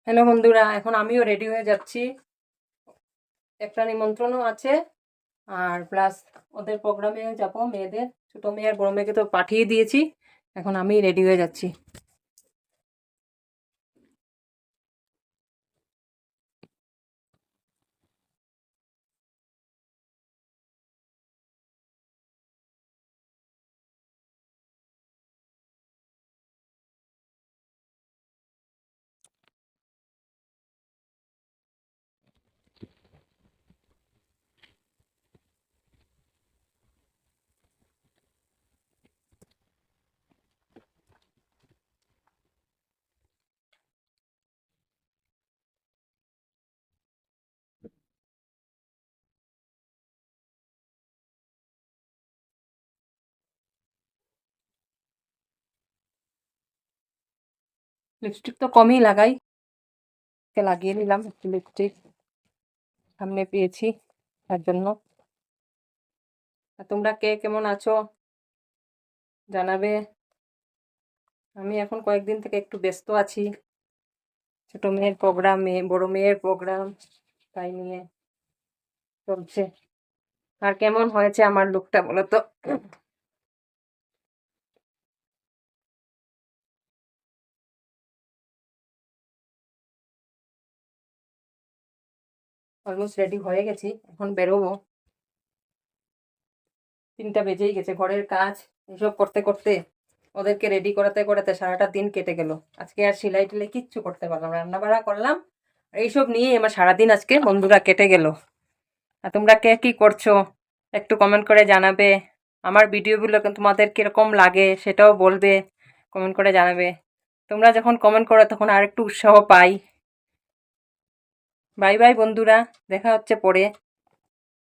Hello বন্ধুরা, এখন আমিও রেডি হয়ে যাচ্ছি। একটা নিমন্ত্রণও আছে, আর প্লাস ওদের প্রোগ্রামে যাব। মেয়েদের, ছোটো মেয়ে আর বড় মেয়েকে তো পাঠিয়ে দিয়েছি। এখন আমি রেডি হয়ে যাচ্ছি। লিপস্টিক তো কমই লাগাই, লাগিয়ে নিলাম একটু লিপস্টিক, সামনে পেয়েছি তার জন্য। আর তোমরা কে কেমন আছো জানাবে। আমি এখন কয়েকদিন থেকে একটু ব্যস্ত আছি, ছোট মেয়ের প্রোগ্রাম, বড় মেয়ের প্রোগ্রাম, তাই নিয়ে চলছে। আর কেমন হয়েছে আমার লুকটা বলো তো। অলমোস্ট রেডি হয়ে গেছি, এখন বেরোবো। 3টা বেজেই গেছে। ঘরের কাজ এসব করতে করতে, ওদেরকে রেডি করাতে করাতে সারাটা দিন কেটে গেল। আজকে আর সেলাই টেলাই কিচ্ছু করতে পারলাম না, রান্না বাড়া করলাম। আর এইসব নিয়েই আমার সারাদিন আজকে বন্ধুরা কেটে গেল। আর তোমরা কে কি করছো একটু কমেন্ট করে জানাবে। আমার ভিডিওগুলো তোমাদের কিরকম লাগে সেটাও বলবে, কমেন্ট করে জানাবে। তোমরা যখন কমেন্ট করো তখন আর একটু উৎসাহ পাই। বাই বাই বন্ধুরা, দেখা হচ্ছে পরে।